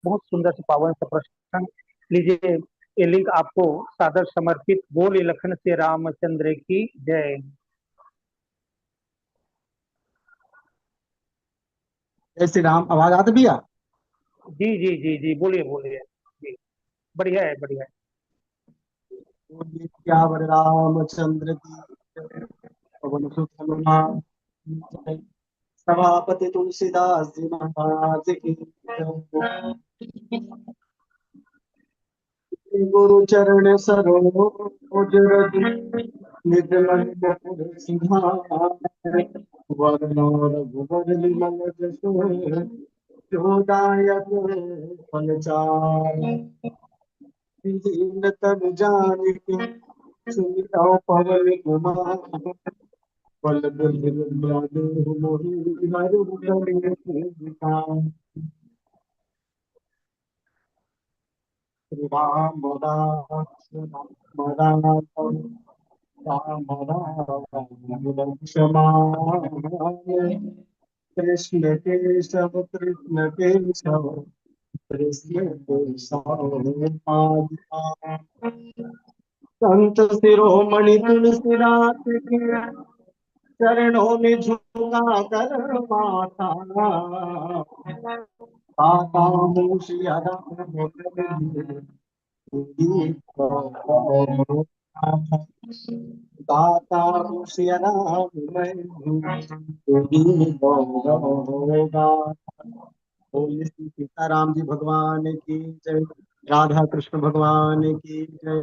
बहुत सुंदर से पावन सा प्रसंग। लीजिए, ये लिंक आपको सादर समर्पित। बोले लखन से रामचंद्र की जय। जय श्री राम। आवाज आती भैया? जी जी जी जी, बोलिए बोलिए जी। बढ़िया है, बढ़िया है। बोलिए क्या वर रामचंद्र की जय, पवन सुत हनुमान की जय, सभापति तुलसीदास जी महाराज की जय। गुरु चरण सरोज रज निज मन मुकुर सुधारि, वरनौ रघुबर विमल जसु जो दायक फल चारि, दीन तन जानिके सुमिरौ पवन कुमार, बल बुद्धि विद्या मोहि हरहु। राम राम राम राम राम क्षमा, कृष्ण केशव कृष्ण केशव कृष्ण केशव माधवा। संत शिरोमणि तुलसीदास के चरणों में झुका कर माथा, आता हूँ सिया राम दाता सिया राम मैं बोले श्री सीताराम जी भगवान की जय, राधा कृष्ण भगवान की जय,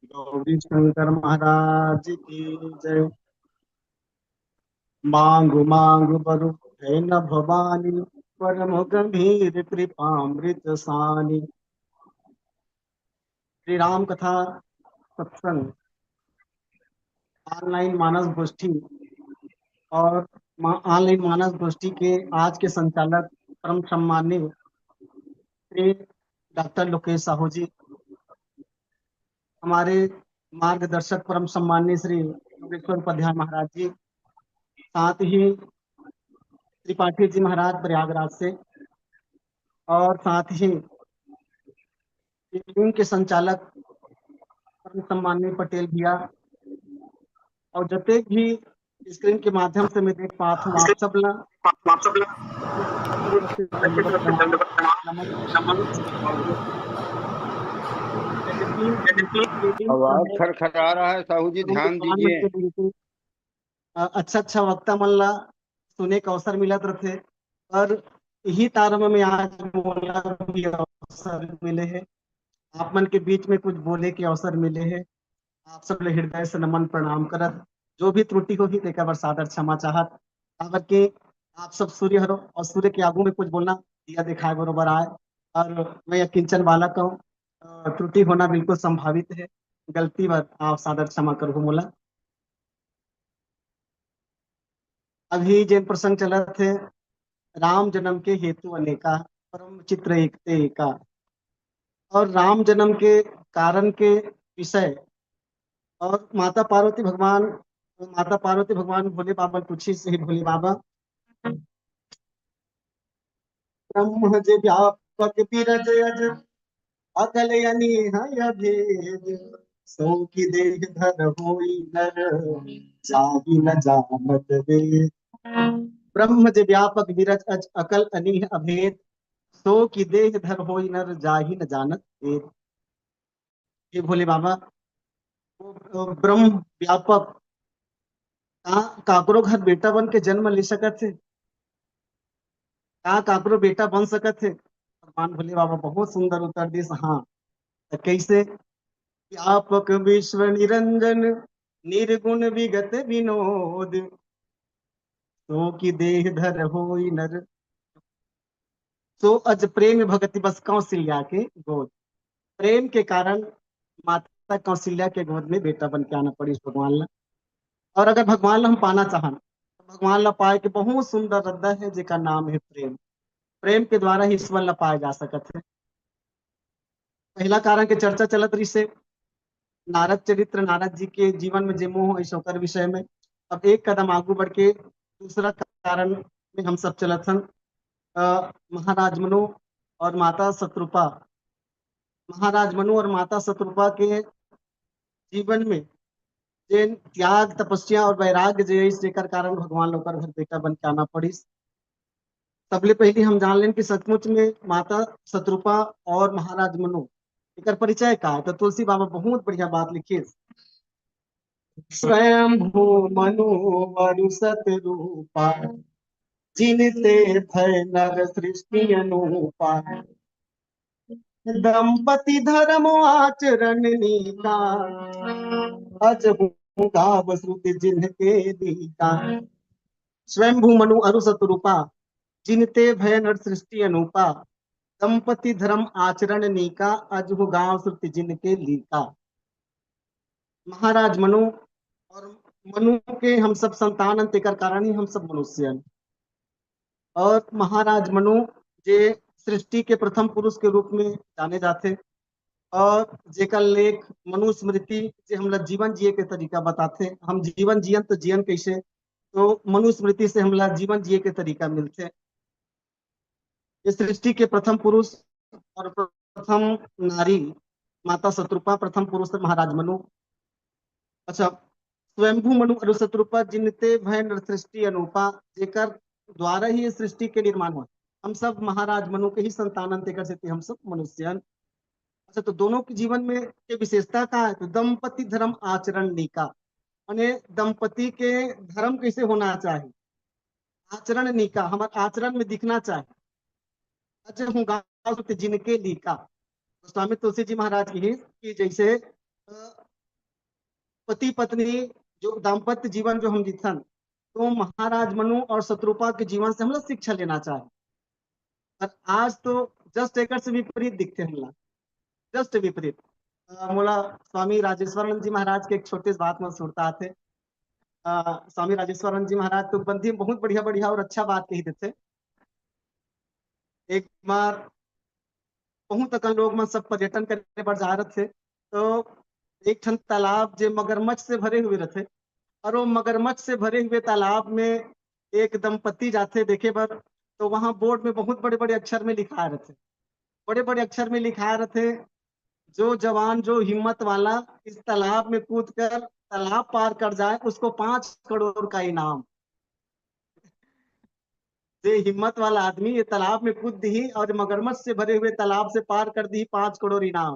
गौरी शंकर महाराज की जय। मांगु मांगु बरु है न भवानी, परम गंभीर कृपामृत सानी। श्री राम कथा सत्संग ऑनलाइन मानस गोष्ठी और ऑनलाइन मानस गोष्ठी के आज के संचालक परम सम्माननीय श्री डॉक्टर लोकेश साहू जी, हमारे मार्गदर्शक परम सम्माननीय श्री योगेश्वर उपाध्याय महाराज जी, साथ ही त्रिपाठी जी महाराज प्रयागराज से, और साथ ही टीम के संचालक परम सम्माननीय पटेल भैया, और जते भी स्क्रीन के माध्यम से मैं देख पाता हूँ आप सब ला दंडवत प्रणाम नमन। आवाज खरखरा रहा है, साहू जी ध्यान दीजिए। अच्छा अच्छा वक्ता मन ला सुने का अवसर मिलत रथे, और यही तारम में आज मोला भी अवसर मिले हैं, आप मन के बीच में कुछ बोले के अवसर मिले हैं। आप सब ले हृदय से नमन प्रणाम करत, जो भी त्रुटि होगी तेका बर सादर क्षमा चाहत। काबर के आप सब सूर्य हरो, और सूर्य के आगू में कुछ बोलना दिया दिखाए बरोबर आए, और मैं यह किंचन वाला कहूँ, त्रुटि होना बिल्कुल संभावित है, गलती बात आप सादर क्षमा करो मोला। अभी जिन प्रसंग चला थे, राम जन्म के हेतु अनेका, परम चित्र एकते एका, और राम जन्म के कारण के विषय, और माता पार्वती भगवान भोले बाबा पूछी से भोले बाबा, ब्रह्म जे व्यापक बिरज अज अकल अनीह भेद, सो की देह धर होई नर जाहि न जानत वेद। ब्रह्म जे व्यापक बिरज अज अकल अनीह अभेद, सो की देह धर होई नर जाहि न जानत वेद। ये भोले बाबा, वो ब्रह्म व्यापक काकरो घर बेटा बन के जन्म ले सकत थे, काकरो बेटा बन सकत थे? भगवान भोले बाबा बहुत सुंदर उत्तर दिस, हाँ। तो कैसे? व्यापक विश्व निरंजन निर्गुण विगत विनोद, सो की देह धर होई नर, सो अज प्रेम भगति बस कौशल्या के गोद। प्रेम के कारण माता कौशल्या के गोद में बेटा बन के आना पड़ी इस भगवान ला। और अगर भगवान ला हम पाना चाहन, तो भगवान ला पाए के बहुत सुंदर रद्दा है, जेका नाम है प्रेम। प्रेम के द्वारा ही ईश्वर ला पाया जा सकत है। पहला कारण के चर्चा चलत रही से नारद चरित्र, नारद जी के जीवन में जे मोह है ओकर विषय में। अब एक कदम आगू बढ़ के दूसरा कारण में हम सब चलत हन। महाराज मनु और माता शत्रुपा, महाराज मनु और माता शत्रुपा के जीवन में जे त्याग तपस्या और वैराग्य जे जेकर कारण भगवान लोकर घर बेटा बन के आना पड़ी। सबले पहले हम जान लें कि सचमुच में माता शत्रुपा और महाराज मनु एकर परिचय का है। तो तुलसी बाबा बहुत बढ़िया बात लिखी। स्वयं भू मनु वरु सतरूपा, जिनते भय नर सृष्टि अनूपा, दंपति धर्म आचरण नीका, अजहु गाव श्रुति जिनके दीका। स्वयं भू मनु अरु सतरूपा, जिनते भय नर सृष्टि अनूपा, दंपति धर्म आचरण नीका, अजहु गांव श्रुति जिनके लीका। महाराज मनु और मनु के हम सब संतान अंतिकर कारण ही हम सब मनुष्य हैं। और महाराज मनु जे सृष्टि के प्रथम पुरुष के रूप में जाने जाते और जेकर लेख मनुस्मृति से हमला जीवन जिए के तरीका बताते। हम जीवन जियन तो जियन कैसे, तो मनुस्मृति से हमला जीवन जिए के तरीका मिलते। इस सृष्टि के प्रथम पुरुष और प्रथम नारी माता शत्रुपा, प्रथम पुरुष महाराज मनु। अच्छा, स्वयंभू मनु अरु शत्रुपा, जिनते भय नर सृष्टि अनूपा, जेकर द्वारा ही इस सृष्टि के निर्माण हुआ। हम सब महाराज मनु के ही संतान तेकर से हम सब मनुष्य। अच्छा, तो दोनों के जीवन में ये विशेषता का है, तो दंपति धर्म आचरण निका, माने दंपति के धर्म कैसे होना चाहिए, आचरण निका, हमारे आचरण में दिखना चाहिए। अच्छा, हूँ गाँव जिनके लीका, स्वामी तुलसी जी महाराज की जैसे पति पत्नी जो दाम्पत्य जीवन जो हम जीथन, तो महाराज मनु और शत्रुपा के जीवन से हम लोग शिक्षा लेना चाहिए। और आज तो जस्ट एकर से विपरीत दिखते हम लोग, जस्ट विपरीत। मोला स्वामी राजेश्वरानंद जी महाराज के एक छोटे से बात में सुनता थे। स्वामी राजेश्वरानंद जी महाराज तो बंदी बहुत बढ़िया बढ़िया और अच्छा बात कही देते। एक बार बहुत अकन लोग में सब पर्यटन करने पर जा रहे थे, तो एक ठन तालाब जो मगरमच्छ से भरे हुए रहते, और वो मगरमच्छ से भरे हुए तालाब में एक दंपति जाते देखे पर, तो वहां बोर्ड में बहुत बड़े बड़े अक्षर में लिखा रहते, बड़े बड़े अक्षर में लिखा रहते, जो जवान जो हिम्मत वाला इस तालाब में कूद कर तालाब पार कर जाए उसको 5 करोड़ का इनाम। ये हिम्मत वाला आदमी ये तालाब में कूद दी और मगरमच्छ से भरे हुए तालाब से पार कर दी, 5 करोड़ इनाम।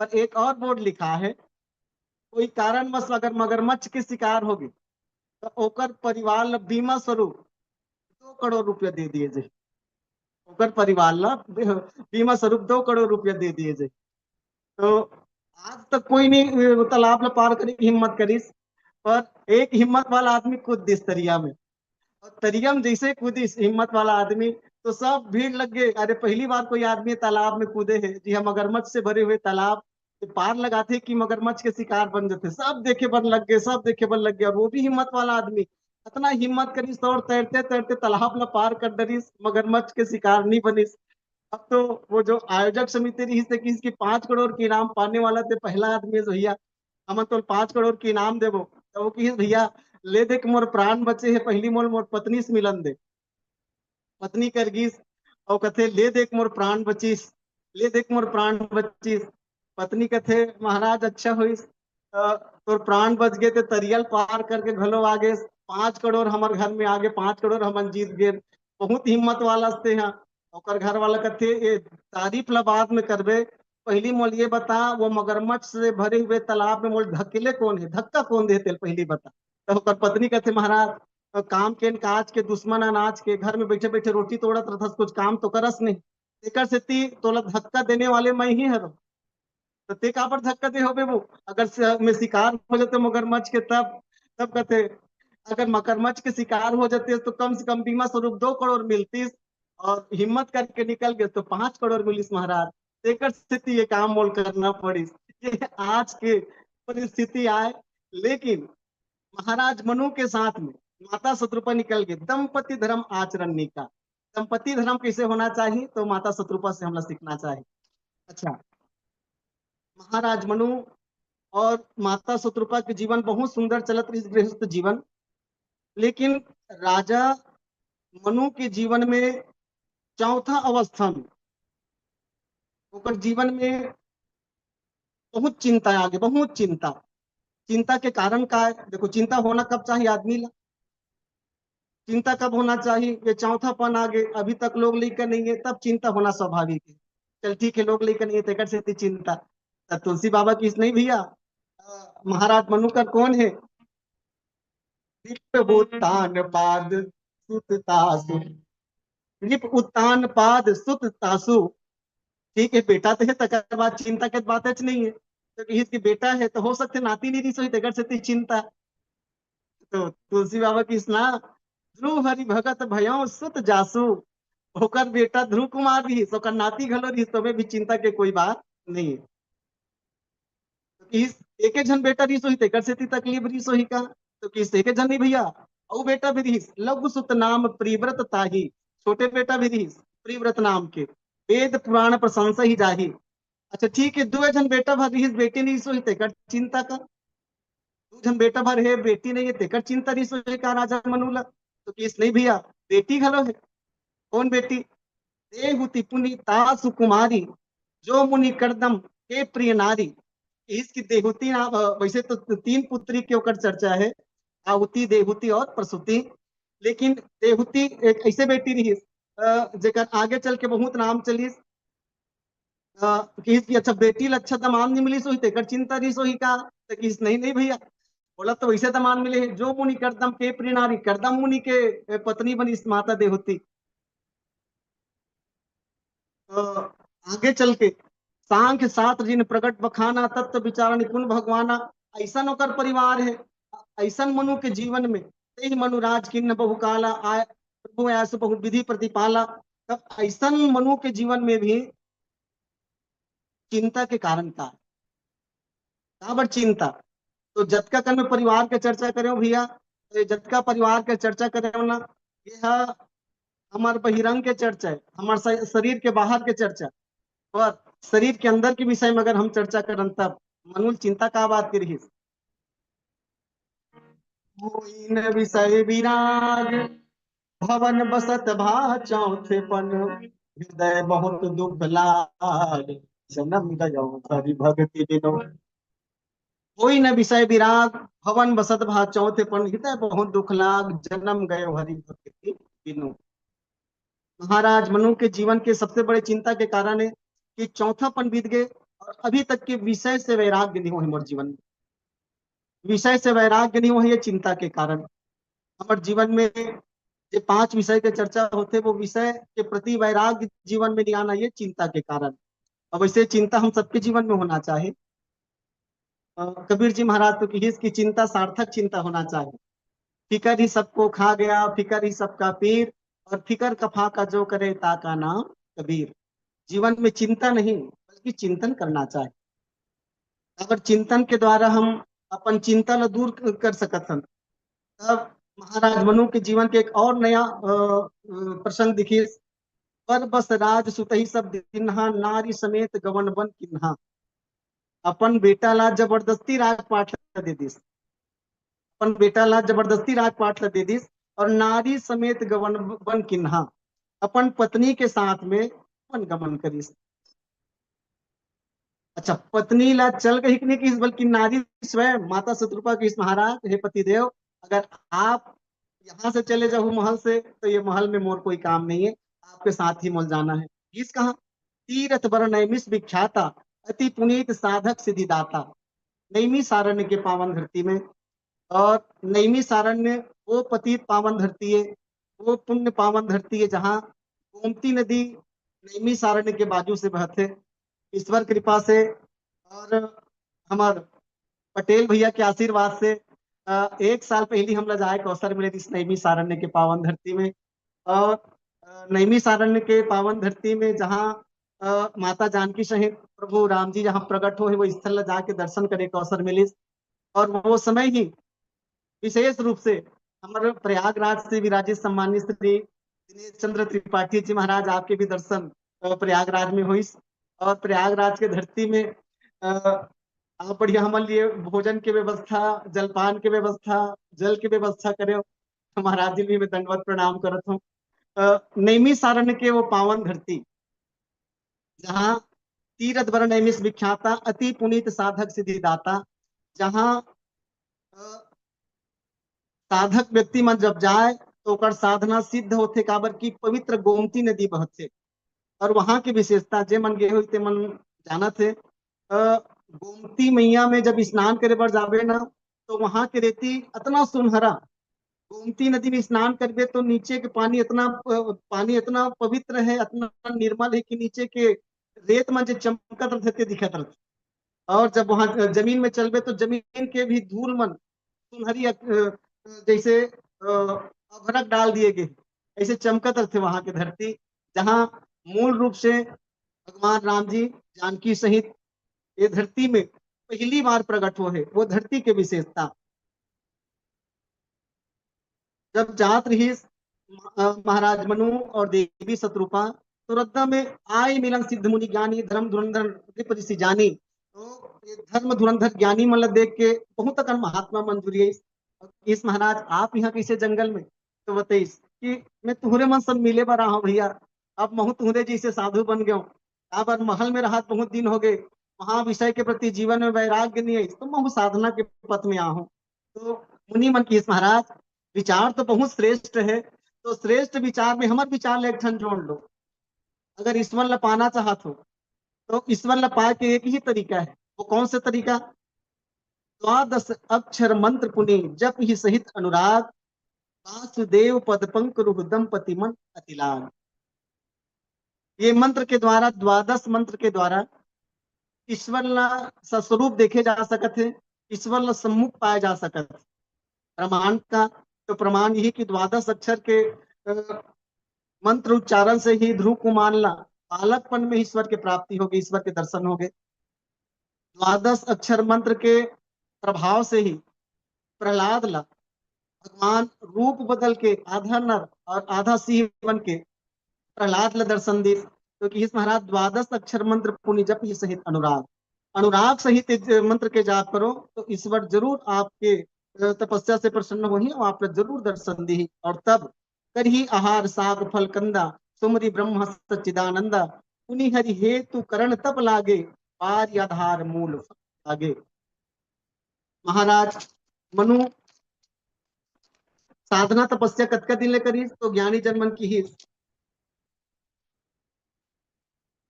पर एक और बोर्ड लिखा है, कोई कारणवश अगर मगरमच्छ के शिकार होगी तो ओकर परिवार ला बीमा स्वरूप 2 करोड़ रुपया दे दिए जाए, ओकर परिवार ला बीमा स्वरूप 2 करोड़ रुपया दे दिए जाए। तो आज तक कोई नहीं तालाब ला पार करे हिम्मत करीस, पर एक हिम्मत वाला आदमी कूद दिस तरिया में, और तरिया में जैसे कूदिस हिम्मत वाला आदमी, तो सब भीड़ लग गए। अरे पहली बार कोई आदमी तालाब में कूदे है जी, हम मगरमच्छ से भरे हुए तालाब पार लगाते कि मगरमच्छ के शिकार बन जाते, सब देखे बन लग गए, सब देखे बन लग गए। और वो भी हिम्मत वाला आदमी इतना हिम्मत करीस और तैरते तैरते तालाब ला पार कर डरीस, मगरमच्छ के शिकार नहीं बनीस। अब तो वो जो आयोजक समिति रही से कि इसकी 5 करोड़ के इनाम पाने वाला थे पहला आदमी, भैया हम तो 5 करोड़ के इनाम देवो, तो वो की भैया ले दे के मोर प्राण बचे है, पहली मोल मोर पत्नी से मिलन दे। पत्नी कर गीस और कथे ले देख मोर प्राण बचीस, ले देख मोर प्राण बचीस। पत्नी कथे महाराज अच्छा हुईस, तो प्राण बच गए थे, तरियल पार करके घलो आगे 5 करोड़ हमारे घर में आगे 5 करोड़ हम जीत गए। बहुत हिम्मत वाला थे यहाँ। और घर वाला कथे ये तारीफ ला बाद में करबे, पहली मोल ये बता वो मगरमच्छ से भरे हुए तालाब में मोल धकेले कौन है, धक्का कौन दे तेल पहली बता। तो पत्नी कहते महाराज काम के काज के दुश्मन अनाज के, घर में बैठे बैठे रोटी तोड़त रहता, कुछ काम तो करस नहीं, एकर से ती तोला धक्का देने वाले मैं ही हर। तो ते का पर धक्का दे होबे वो, अगर में शिकार हो जाते मगरमच्छ के, तब तब कहते अगर मगरमच्छ के शिकार हो जाते तो कम से कम बीमा स्वरूप 2 करोड़ मिलतीस, और हिम्मत करके निकल गए तो 5 करोड़ मिलिस महाराज। एकर स्थिति ये काम मोल करना पड़ी, ये आज के परिस्थिति आए। लेकिन महाराज मनु के साथ में माता शत्रुपा निकल गए, दंपति धर्म आचरण निका। दंपति धर्म कैसे होना चाहिए, तो माता शत्रुपा से हमला सीखना चाहिए। अच्छा, महाराज मनु और माता शत्रुपा के जीवन बहुत सुंदर चलत रही, गृहस्थ जीवन। लेकिन राजा मनु के जीवन में चौथा अवस्था में ओकर जीवन में बहुत चिंता है, आगे बहुत चिंता। चिंता के कारण का है, देखो चिंता होना कब चाहिए आदमी ला, चिंता कब होना चाहिए, ये चौथापन आगे अभी तक लोग लेकर नहीं है तब चिंता होना स्वाभाविक है। चल ठीक है, लोग लेकर नहीं है तेकर से इतनी चिंता। तब तुलसी बाबा की नहीं भैया, महाराज मनुकर कौन है? रिप उत्तान पाद सुत तासु, रिप उत्तान पाद सुत तासु। ठीक है, बेटा तो है, तकर बाद चिंता के बात नहीं है, तो इसकी बेटा है तो हो सकते नाती नहीं रही तेकर से इतनी चिंता। तो तुलसी बाबा की स्ना, ध्रुव हरि भगत भयो सुत जासु, होकर बेटा ध्रुव कुमार रही, ओकर नाती घलो रही, तो भी चिंता के कोई बात नहीं है। इस एक जन बेटा रही सोही तेकर से तकलीफ रही सोही का, तो किस एक जन नहीं भैया, और बेटा भी रही लघु सुत नाम प्रिव्रत ताही, छोटे बेटा भी रही प्रिव्रत नाम के, वेद पुराण प्रशंसा ही जाही। अच्छा ठीक है, दो जन बेटा भर रही, बेटी नहीं सोही तेकर चिंता का, दो जन बेटा भर है बेटी नहीं है तेकर चिंता रही सोही का राजा मनुला, तो किस नहीं भैया, बेटी घलो है। कौन बेटी? देहुति पुनि तासु कुमारी, जो मुनि करदम के प्रिय नारी। इसकी देहुति नाम, वैसे तो तीन पुत्री के ओकर चर्चा है, आहुति देहुति और प्रसूति, लेकिन देहुति एक ऐसे बेटी रही जेकर आगे चल के बहुत नाम चली, कि इसकी अच्छा बेटी अच्छा दमान नहीं मिली सोही तेकर चिंता रही सोही का, तो किस नहीं नहीं भैया, बोला तो वैसे दमान मिले है, जो मुनि करदम के प्रिय नारी, करदम मुनि के पत्नी बनी इस माता देहुति। आगे चल के सांख्य शास्त्र जिन प्रकट बखाना, तत्व विचार निपुण भगवाना, ऐसा नौकर परिवार है, ऐसा मनु के जीवन में ते मनुराज किन्न बहुकाला आय, प्रभु ऐसे बहु विधि प्रतिपाला। तब ऐसा मनु के जीवन में भी चिंता के कारण था, बड़ चिंता। तो जतका कल में परिवार के चर्चा करे भैया, तो जतका परिवार के चर्चा करे ना, यह हमारे बहिरंग के चर्चा है, हमारे शरीर के बाहर के चर्चा, और शरीर के अंदर के विषय में अगर हम चर्चा करें तब मनुल चिंता का बात करी। विषय विराग भवन बसत भा चौथे पन, हृदय बहुत दुख लाग, जन्म गयो हरि भक्ति बिनो। कोई न विषय विराग भवन बसत भा चौथे पन, हृदय बहुत दुख लाग, जन्म गयो हरि भक्ति बिनो। महाराज मनु के जीवन के सबसे बड़े चिंता के कारण है कि चौथापन बीत गए और अभी तक के विषय से वैराग्य नहीं हुए हमारे जीवन में, विषय से वैराग्य नहीं हुए, ये चिंता के कारण। हमारे जीवन में ये पांच विषय के चर्चा होते, वो विषय के प्रति वैराग्य जीवन में नहीं आना, ये चिंता के कारण। अब वैसे चिंता हम सबके जीवन में होना चाहिए। कबीर जी महाराज तो की इसकी चिंता सार्थक चिंता होना चाहिए। फिकर ही सबको खा गया, फिकर ही सबका पीर, और फिकर कफा का जो करे ताका नाम कबीर। जीवन में चिंता नहीं बल्कि चिंतन करना चाहिए। अगर चिंतन के द्वारा हम अपन चिंता ल दूर कर सकत हन, तब महाराज मनु के जीवन के एक और नया प्रसंग देखिए। पर बस राज सुतही सब दिन्हा, नारी समेत गवन बन किन्हा। अपन बेटा ला जबरदस्ती राजपाट ला दे दिस, अपन बेटा ला जबरदस्ती राजपाट ला दे दिस, और नारी समेत गवन बन किन्हा, अपन पत्नी के साथ में वन गमन करिस। अच्छा, पत्नी ला चल गई नहीं कि, बल्कि नारी स्वयं माता शत्रुपा की महाराज, हे पतिदेव, अगर आप यहाँ से चले जाओ महल से, तो ये महल में मोर कोई काम नहीं है, आपके साथ ही मोल जाना है। किस कहा? तीरथ बर नैमिष विख्याता, अति पुनीत साधक सिद्धिदाता। नैमी सारण्य के पावन धरती में, और नैमी सारण्य वो पतित पावन धरती है, वो पुण्य पावन धरती है, जहाँ गोमती नदी नैमी सारण्य के बाजू से बहते। ईश्वर कृपा से और हमार पटेल भैया के आशीर्वाद से एक साल पहले हम लोग जाए के अवसर मिले इस नैमी सारण्य के पावन धरती में। और नैमी सारण्य के पावन धरती में जहाँ माता जानकी सहित प्रभु राम जी जहाँ प्रकट हो है, वो स्थल जाके दर्शन करे के अवसर मिली। और वो समय ही विशेष रूप से हमारे प्रयागराज से विराजित सम्मानित श्री दिनेश चंद्र त्रिपाठी जी महाराज, आपके भी दर्शन प्रयागराज में हुई। और प्रयागराज के धरती में आप बढ़िया हमारे लिए भोजन की व्यवस्था, जलपान की व्यवस्था, जल की व्यवस्था करे, महाराज जी भी मैं दंडवत प्रणाम करत हूँ। नैमी सारण्य के वो पावन धरती, जहाँ तीरथ वर्ण नैमिष विख्याता अति पुनीत साधक सिद्धिदाता। जहाँ साधक व्यक्ति मन जब जाए तो ओकर साधना सिद्ध होथे, काबर की पवित्र गोमती नदी बहथे। और वहां की विशेषता जे मन गे ते मन जानत है। गोमती मैया में जब स्नान करे बर जाबे ना, तो वहां के रेती इतना सुनहरा। गोमती नदी में स्नान करबे तो नीचे के पानी इतना पवित्र है, इतना निर्मल है कि नीचे के रेत में जो चमकत रहते दिखत रहते। और जब वहां जमीन में चलबे तो जमीन के भी धूल मन सुनहरी जैसे अभरक डाल दिए गए, ऐसे चमकत रहते वहां की धरती। जहाँ मूल रूप से भगवान राम जी जानकी सहित ये धरती में पहली बार प्रकट हुए, वो धरती के विशेषता। जब जात रही महाराज मनु और देवी शत्रुपा, तो रद्दा में आय मिलन सिद्ध मुनि ज्ञानी धर्म धुरंधर ऋषि जानी। तो ये धर्म धुरंधर ज्ञानी मतलब देख के बहुत अकन महात्मा मंजूरी है। इस महाराज आप यहाँ कैसे जंगल में, तो बताइस कि मैं तुहरे मन सब मिले बर रहा हूँ भैया। अब महू तुहरे जैसे साधु बन गयो, अब महल में रहा बहुत दिन हो गए, वहां विषय के प्रति जीवन में वैराग्य नहीं है, तो महू साधना के पथ में आहूं। तो मुनि मन की इस महाराज विचार तो बहुत श्रेष्ठ है, तो श्रेष्ठ विचार में हमारे विचार ले ठन जोड़ लो। अगर ईश्वर ला पाना चाहत हो तो ईश्वर ला पाए के एक ही तरीका है। वो कौन सा तरीका? द्वादश अक्षर मंत्र पुनि जप ही सहित अनुराग, वासुदेव पद पंकरुह दंपति मन अतिलाग। ये मंत्र के द्वारा, द्वादश मंत्र के द्वारा ईश्वर ला स्वरूप देखे जा सकत है, ईश्वर ला सम्मुख पाए जा सकत है। प्रमाण का तो प्रमाण यही कि द्वादश अक्षर के मंत्र उच्चारण से ही ध्रुव कुमार ला बालकपन में ईश्वर की प्राप्ति होगी, ईश्वर के दर्शन हो गए। द्वादश अक्षर मंत्र के प्रभाव से ही प्रहलाद ला भगवान रूप बदल के आधा नर और आधा सिंह बन के प्रहलाद ला दर्शन दी। क्योंकि इस महाराज द्वादश अक्षर मंत्र पुनि जप ही सहित अनुराग, अनुराग सहित मंत्र के जाप करो तो ईश्वर जरूर आपके तपस्या से प्रसन्न होही और आप जरूर दर्शन दी। और तब करही आहार साग फल कंदा, सुमरी ब्रह्म सच्चिदानंदा, पुनि हरि हेतु करण तप लागे, पार आधार मूल लागे। महाराज मनु साधना तपस्या कतका दिन ले करी, तो ज्ञानी जन्मन की ही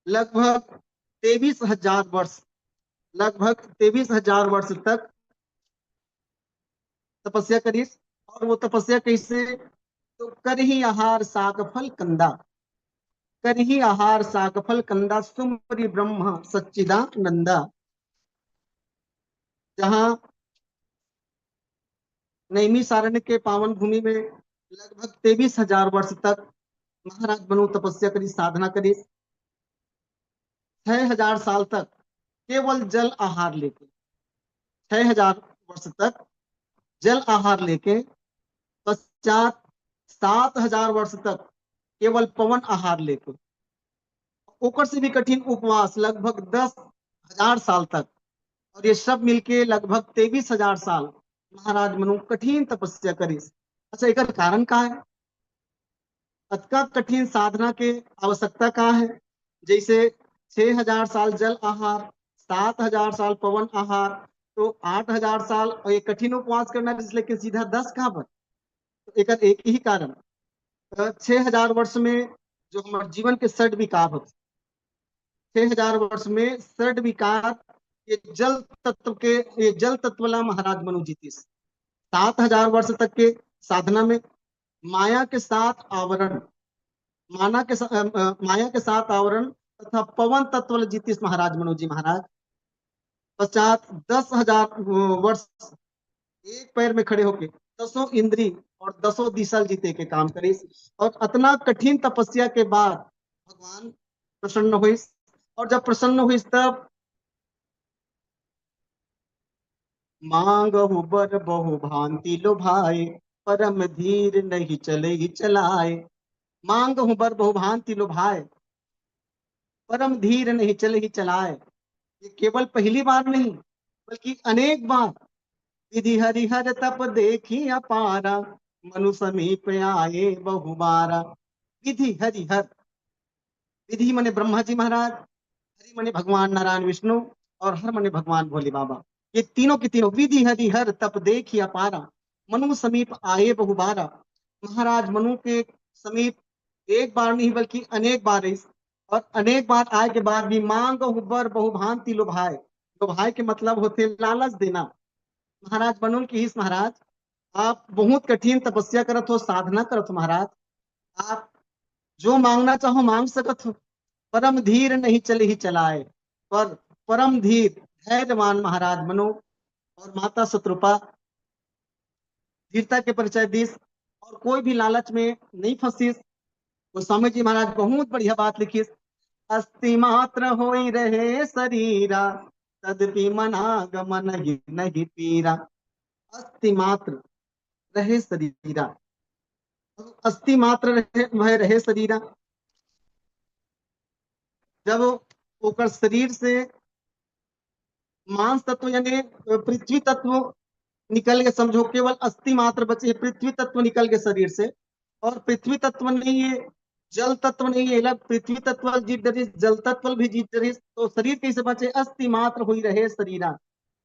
लगभग 23,000 वर्ष, लगभग 23,000 वर्ष तक तपस्या करी। और वो तपस्या कैसे? तो करही आहार साग फल कंदा, करही आहार साग फल कंदा, सुमरि ब्रह्म सच्चिदानंदा। जहाँ नैमिषारण्य के पावन भूमि में लगभग 23,000 वर्ष तक महाराज मनु तपस्या करी, साधना करी। 6,000 साल तक केवल जल आहार लेके, 6,000 वर्ष तक जल आहार लेके, पश्चात 7,000 वर्ष तक केवल पवन आहार लेके, ऊपर से भी कठिन उपवास लगभग 10,000 साल तक। और ये सब मिलके लगभग 23,000 साल महाराज मनु कठिन तपस्या करी। अच्छा, एक कारण का है? अतका कठिन साधना के आवश्यकता का है? जैसे 6,000 साल जल आहार, 7,000 साल पवन आहार, तो 8,000 साल और ये कठिन उपवास करना, लेकिन सीधा 10 कहाँ पर? तो एक ही कारण, 6,000 वर्ष में जो हमारे जीवन के षड विकार होते, 6,000 वर्ष में षड विकार, ये जल तत्व ला महाराज मनु जीती। 7,000 वर्ष तक के साधना में माया के साथ आवरण, माया के साथ आवरण तथा पवन तत्व जीतीस महाराज मनु जी महाराज। पश्चात 10,000 वर्ष एक पैर में खड़े होके 10 इंद्री और 10 दिशा जीते के काम करी। और इतना कठिन तपस्या के बाद भगवान प्रसन्न हुई। और जब प्रसन्न हुई तब मांगहु बर बहु भांति लुभाए, परम धीर नहीं चले चलाए। मांगहु बर बहु भांति लुभाए, परम धीर नहीं चले चलाए। ये केवल पहली बार नहीं बल्कि अनेक बार विधि हरिहर तप देखी अपारा, मनु समीप आए बहु बारा। विधि हरिहर, विधि मने ब्रह्मा जी महाराज, हरि मने भगवान नारायण विष्णु और हर मने भगवान भोले बाबा। ये तीनों के तीनों विधि हरि हर तप देखी अपारा, मनु समीप आए बहुबारा। महाराज मनु के समीप एक बार नहीं बल्कि अनेक बार इस, और अनेक बार आए के बाद भी मांग बर बहुभांति लुभाए। लुभाए के मतलब होते लालच देना। महाराज मनु की हिस महाराज, आप बहुत कठिन तपस्या करत हो, साधना करत हो महाराज। आप जो मांगना चाहो मांग सकत हो, परम धीर नहीं चले ही चलाए। पर परम धीर धैर्यवान महाराज मनु और माता शत्रुपा धीरता के परिचय दीस, और कोई भी लालच में नहीं फंसीस। गोस्वामी जी महाराज बहुत बढ़िया बात लिखी, अस्थि मात्र होई रहे शरीरा, तदपि मनागमन ही नहीं पीरा। अस्थि मात्र रहे शरीरा, अस्थि मात्र रहे शरीरा, जब ओकर शरीर से मांस तत्व यानी पृथ्वी तत्व निकल के, समझो केवल अस्थि मात्र बचे, पृथ्वी तत्व निकल के शरीर से, और पृथ्वी तत्व नहीं है, जल तत्व नहीं है, पृथ्वी तत्व जीत डरिस, जल तत्व भी जीत डरिस, तो शरीर कैसे बचे? अस्थि मात्र हुई रहे शरीरा,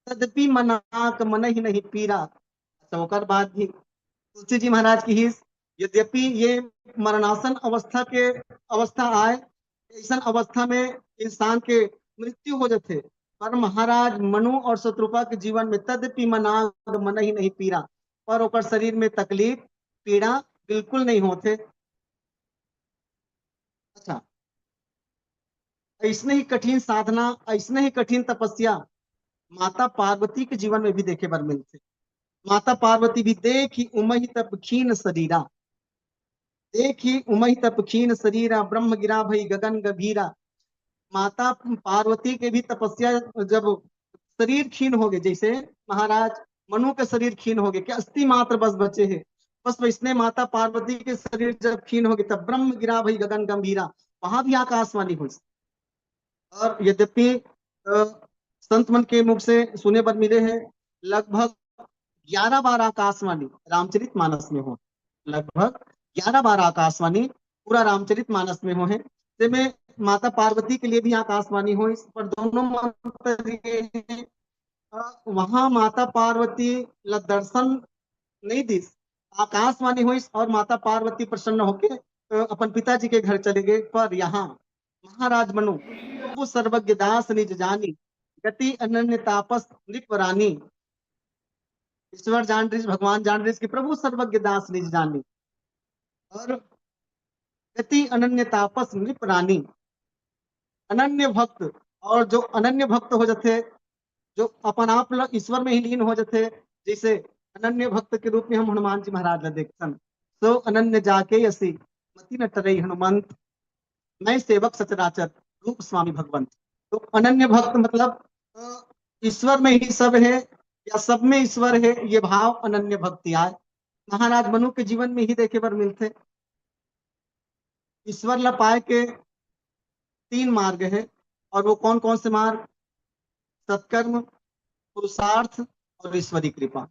तदपि मनाक मन ही नहीं पीरा। अच्छा, ओकर बाद भी तुलसी जी महाराज की हिस, यद्यपि ये मरणासन अवस्था आए, ऐसा अवस्था में इंसान के मृत्यु हो जाते, पर महाराज मनु और शत्रुपा के जीवन में तदपि मनाग मन ही नहीं पीरा, पर ओकर शरीर में तकलीफ पीड़ा बिल्कुल नहीं होते। अच्छा, ऐसने ही कठिन साधना, ऐसने ही कठिन तपस्या माता पार्वती के जीवन में भी देखे बर मिलते। माता पार्वती भी देखी उमहि तप खीन शरीरा, देखी उमहि तप खीन शरीरा, ब्रह्म गिरा भई गगन गभीरा। माता पार्वती के भी तपस्या, जब शरीर क्षीण हो गए, जैसे महाराज मनु के शरीर क्षीण हो गए, कि अस्थि मात्र बस बचे हैं, बस इसने माता पार्वती के शरीर जब क्षीण हो गए, तब ब्रह्म गिरा भई गगन गंभीरा, वहां भी आकाशवाणी हुई। और यद्यपि संत मन के मुख से सुने पर मिले हैं, लगभग 11 बार आकाशवाणी रामचरित मानस में हो, लगभग 11 बार आकाशवाणी पूरा रामचरित मानस में हो है। में माता पार्वती के लिए भी आकाशवाणी हो, इस पर दोनों मंत्र ये, वहां माता पार्वती ला दर्शन नहीं दिस, आकाशवाणी हुई, और माता पार्वती प्रसन्न होके अपन पिताजी के घर चले गए। पर यहाँ महाराज मनु प्रभु सर्वज्ञ दास निज जानी, गति अनन्य तापस नृपरानी। ईश्वर जान रही, भगवान जान रही कि प्रभु सर्वज्ञ दास निज जानी, और गति अनन्य तापस नृपरानी। अनन्य भक्त, और जो अनन्य भक्त हो जाते, जो अपन आप ईश्वर में ही लीन हो जाते, जैसे अनन्य भक्त के रूप में हम हनुमान जी महाराज देखते, तो अनन्य जाके यसी मति न टरई हनुमंत, मैं सेवक सचराचर रूप स्वामी भगवंत। तो अनन्य भक्त मतलब ईश्वर में ही सब है, या सब में ईश्वर है, ये भाव अनन्य भक्ति आए। महाराज मनु के जीवन में ही देखे पर मिलते। ईश्वर ला पाए के 3 मार्ग है, और वो कौन कौन से मार्ग? सत्कर्म, पुरुषार्थ और ईश्वरी कृपा।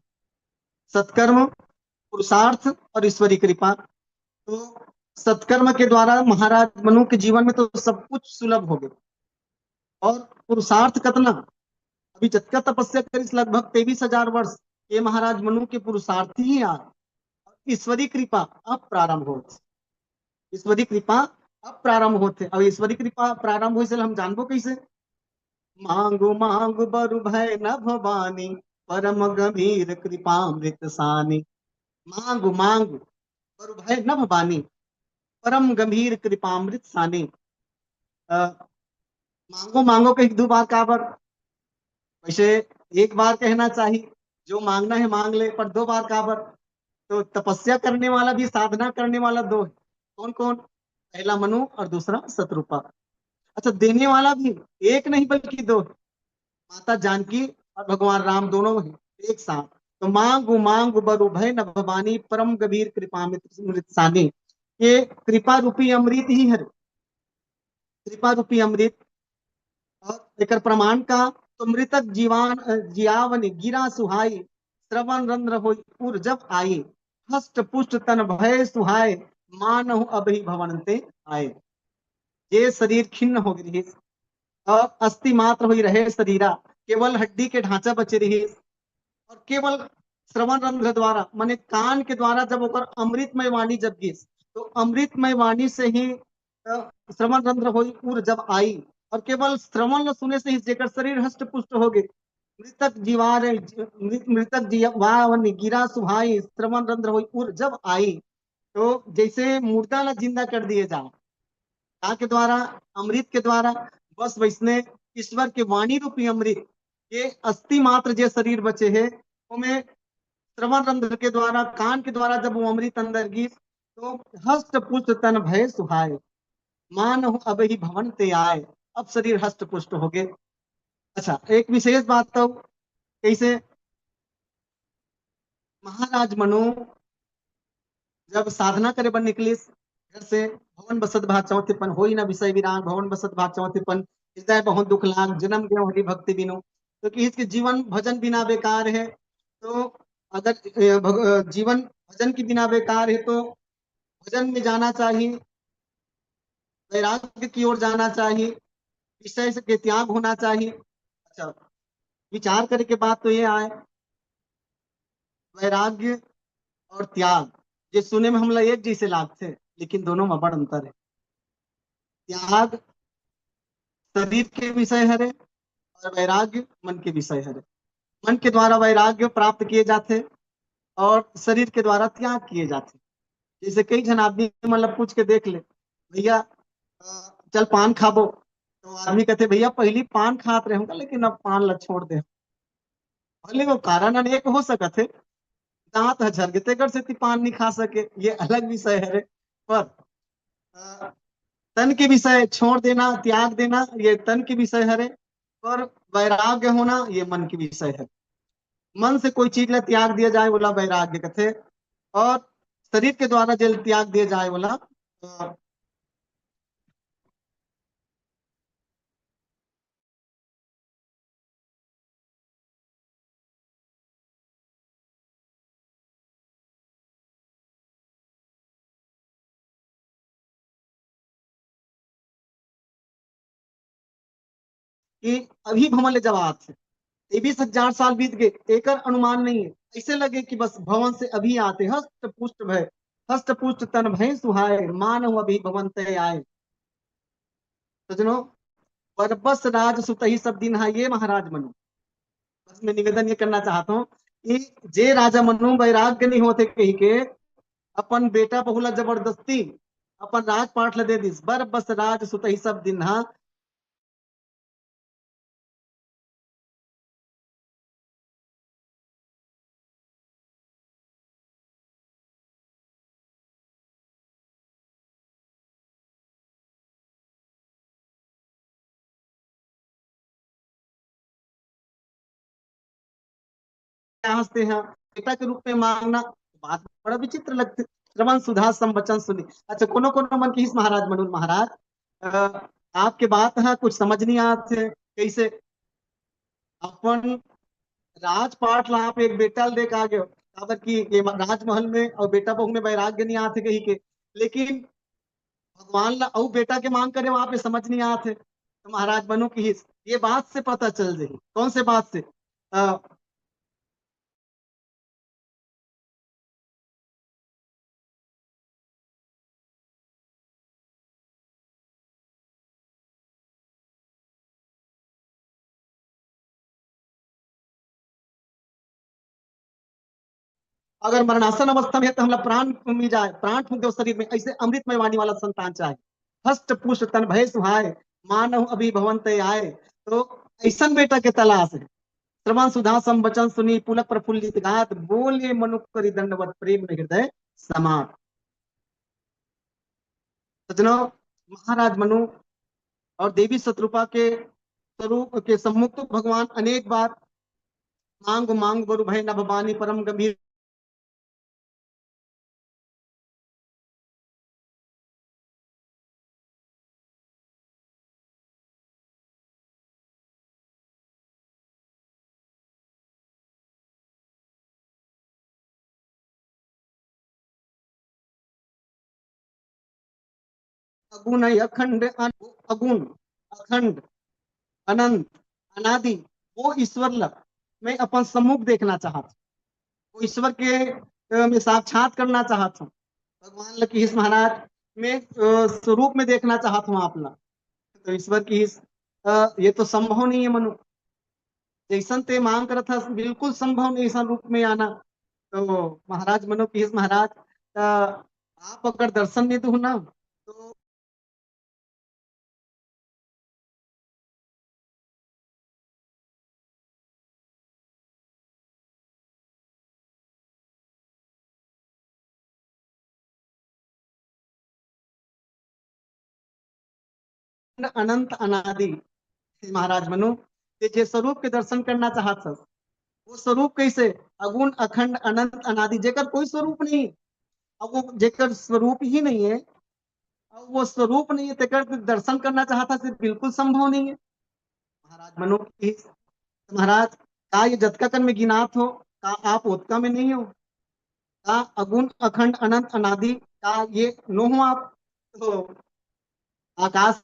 सत्कर्म, पुरुषार्थ और ईश्वरी कृपा। तो सत्कर्म के द्वारा महाराज मनु के जीवन में तो सब कुछ सुलभ हो गया, और पुरुषार्थ कतना, अभी जतका तपस्या करिस लगभग 23,000 वर्ष, ये महाराज मनु के पुरुषार्थ ही आ। ईश्वरी कृपा अब प्रारंभ होते, ईश्वरी कृपा अब प्रारंभ होते, और ईश्वरी कृपा प्रारंभ हो, हम जानबो कैसे? मांगु मांगु बरु भय न भवानी, परम गंभीर कृपामृत सानी। मांगु मांगु बरु भय न भवानी, परम गंभीर कृपामृत सानी। मांगो मांगो के 2 बार काबर? वैसे एक बार कहना चाहिए, जो मांगना है मांग ले, पर 2 बार काबर? तो तपस्या करने वाला भी, साधना करने वाला 2 है। कौन कौन? पहला मनु और दूसरा शत्रुपा। अच्छा, देने वाला भी एक नहीं बल्कि 2, माता जानकी और भगवान राम दोनों है एक साथ। तो मांगु मांगु बरु भय न भवानी, परम गंभीर कृपामृत सानी। ये कृपा रूपी अमृत ही है, कृपा रूपी अमृत। और एक प्रमाण का, तो मृतक जीवान जियावन गिरा सुहाई, श्रवण रंध्र हो उर जब आई, हष्ट पुष्ट तन भय सुहाय, मानहु अभी भवनते आए। ये शरीर खिन्न हो गई, और अस्थि मात्र हुई रहे शरीरा, केवल हड्डी के ढांचा बचे रही। और केवल श्रवण रंध्र द्वारा माने कान के द्वारा जब ओकर अमृतमय वाणी जब गिस, तो अमृतमय वाणी से ही श्रवण रंध्र हुई उर जब आई। और केवल श्रवण सुने से ही जेकर शरीर हष्ट पुष्ट हो गए। मृतक जीवार मृतक जीवावनी गिरा सुहाई, श्रवण रंध्र हुई उर जब आई। तो जैसे मुर्दा ला जिंदा कर दिए जाओ का के द्वारा, अमृत के द्वारा। बस वैसने ईश्वर के वाणी रूपी अमृत के अस्थि मात्र जे शरीर बचे है उनमें श्रवण रंध्र के द्वारा, कान के द्वारा जब वो अमृत अंदर गिर, तो हष्ट पुष्ट तन भय सुहाए, मान अब ही भवन ते आए। अब शरीर हष्ट पुष्ट हो गए। अच्छा, एक विशेष बात तो कैसे महाराज मनु जब साधना करे बन निकली घर से, भवन बसत भा चौथिपन हो ही ना विषय विराग, भवन बसत भा चौथिपन हृदय बहुत दुख लाग, जन्म गयो हरि भक्ति बिनु। क्योंकि इसके जीवन भजन बिना बेकार है। तो अगर जीवन भजन के बिना बेकार है तो भजन में जाना चाहिए, वैराग्य की ओर जाना चाहिए, विषय के त्याग होना चाहिए। अच्छा, विचार करने के बाद तो ये आए वैराग्य और त्याग, ये सुने में हम लोग एक जैसे लागते, लेकिन दोनों में बड़ अंतर है। त्याग शरीर के विषय हरे और वैराग्य मन के विषय हरे। मन के द्वारा वैराग्य प्राप्त किए जाते और शरीर के द्वारा त्याग किए जाते। जैसे कई जन आदमी मतलब पूछ के देख ले, भैया चल पान खाबो, तो आदमी कहते भैया पहली पान खात रहे होंगे लेकिन अब पान ला छोड़ दे। भले वो कारण अनेक हो सकते है, दांत झरगते कर से पान नहीं खा सके, ये अलग विषय है। पर अ, तन के विषय छोड़ देना, त्याग देना, ये तन के विषय है। और वैराग्य होना ये मन के विषय है। मन से कोई चीज ला त्याग दिया जाए बोला वैराग्य कथे, और शरीर के द्वारा जल त्याग दिया जाए बोला कि अभी भवन ले जब आते 23,000 साल बीत गए, एक अनुमान नहीं है। ऐसे लगे कि बस भवन से अभी आते, हस्त पुष्ट भय, हस्त पुष्ट तन भय सुहाए, मानव अभी भवन तय आए। सजनो, बरबस राज सुत ही सब दिन है ये महाराज मनु। बस मैं निवेदन ये करना चाहता हूँ कि जे राजा मनु वैराग्य नहीं होते कही के अपन बेटा बहुला जबरदस्ती अपन राजपाट ला दे दिस, बरबस राज सुत ही सब दिन हा। हंसते हैं बेटा के रूप में मांगना, बात बड़ा विचित्र लगती। श्रवण सुधा संवचन सुनी। अच्छा, कोनो कोनो मन की महाराज मनुल महाराज, आपके बात है कुछ समझ नहीं आते कैसे अपन राजपाट ला आप एक बेटा देख आ गए, काबर की ये राजमहल में और बेटा बहू में वैराग्य नहीं आते कही के, लेकिन भगवान ला और बेटा के मांग करे वहां पे समझ नहीं आते। तो महाराज बनो की ये बात से पता चल जाए, कौन से बात से अगर मरणासन अवस्था में है तो हमारा प्राण मिल जाए, प्राण फूक दो शरीर में, ऐसे अमृतमय वाणी वाला संतान चाहे, हष्ट पुष्ट तन भय सुहाए, मानव अभी भवन तय आए। तो ऐसा बेटा के तलाश है। श्रवण सुधा संवचन सुनी पुलक प्रफुल्लित गात, बोले मनुख करी दंडवत प्रेम हृदय समात। सजनों, महाराज मनु और देवी शत्रुपा के स्वरूप के सम्मुख तो भगवान अनेक बार मांग मांग बरु भय नभ बानी परम गंभीर अगुण अखंड अगुण अखंड अनंत अनादि वो ईश्वर ला मैं अपन सम्मुख देखना चाहत हूं। वो ईश्वर के मैं साक्षात करना चाहत हूँ। भगवान लकी महाराज मैं स्वरूप में देखना चाहत हूँ आप ला। तो ईश्वर की ये तो संभव नहीं है मनु। जैसन ते मांग करत था बिल्कुल संभव नहीं ऐसा रूप में आना। तो महाराज मनो की महाराज आप अगर दर्शन नहीं दो ना तो अनंत अनादि महाराज मनु ते जे स्वरूप के दर्शन करना चाहत हस वो स्वरूप कैसे अगुण अखंड अनंत अनादि जेकर कोई स्वरूप नहीं। अब वो जेकर स्वरूप ही नहीं है, अब वो स्वरूप नहीं है तेकर दर्शन करना चाहता सिर्फ बिल्कुल संभव नहीं है। महाराज मनु की महाराज का ये जतका कर में गिनात हो का आप ओतका में नहीं हो। का अगुण अखंड अनंत अनादि का ये नो हो आप। तो आकाश